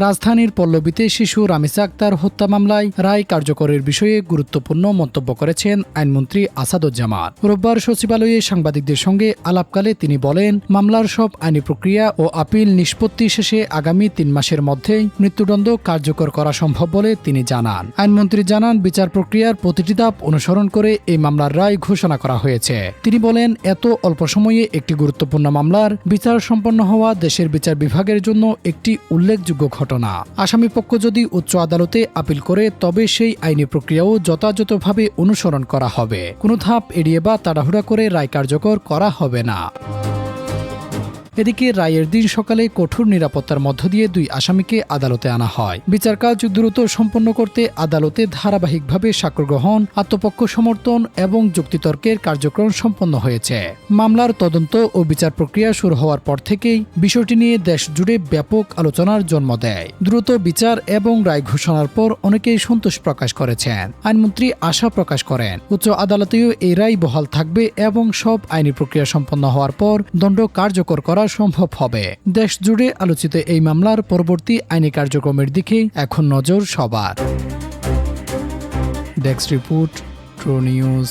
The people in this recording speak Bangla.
রাজধানীর পল্লবীতে শিশু রামিসা আক্তার হত্যা মামলায় রায় কার্যকরের বিষয়ে গুরুত্বপূর্ণ মন্তব্য করেছেন আইনমন্ত্রী আসাদুজ্জামান। রোববার সচিবালয়ে সাংবাদিকদের সঙ্গে আলাপকালে তিনি বলেন, মামলার সব আইনি প্রক্রিয়া ও আপিল নিষ্পত্তি শেষে আগামী 3 মাসের মধ্যেই মৃত্যুদণ্ড কার্যকর করা সম্ভব বলে তিনি জানান। আইনমন্ত্রী জানান, বিচার প্রক্রিয়ার প্রতিটি ধাপ অনুসরণ করে এই মামলার রায় ঘোষণা করা হয়েছে। তিনি বলেন, এত অল্প সময়ে একটি গুরুত্বপূর্ণ মামলার বিচার সম্পন্ন হওয়া দেশের বিচার বিভাগের জন্য একটি উল্লেখযোগ্য ঘটনা। আসামি পক্ষ যদি উচ্চ আদালতে আপিল করে তবে সেই আইনি প্রক্রিয়াও যথাযথভাবে অনুসরণ করা হবে। কোনো ধাপ এড়িয়ে বা তাড়াহুড়া করে রায় কার্যকর করা হবে না। এদিকে রায়ের দিন সকালে কঠোর নিরাপত্তার মধ্য দিয়ে 2 আসামিকে আদালতে আনা হয়। বিচার কাজ দ্রুত সম্পন্ন করতে আদালতে ধারাবাহিকভাবে সাক্ষ্য গ্রহণ, আত্মপক্ষ সমর্থন এবং যুক্তিতর্কের কার্যক্রম সম্পন্ন হয়েছে। মামলার তদন্ত ও বিচার প্রক্রিয়া শুরু হওয়ার পর থেকেই বিষয়টি নিয়ে দেশ জুড়ে ব্যাপক আলোচনার জন্ম দেয়। দ্রুত বিচার এবং রায় ঘোষণার পর অনেকেই সন্তোষ প্রকাশ করেছেন। আইনমন্ত্রী আশা প্রকাশ করেন, উচ্চ আদালতেও এই রায় বহাল থাকবে এবং সব আইনি প্রক্রিয়া সম্পন্ন হওয়ার পর দণ্ড কার্যকর করা সম্ভব হবে। দেশ জুড়ে আলোচিত এই মামলার পরবর্তী আইনি কার্যক্রমের দিকে এখন নজর সবার। Desk report, true news.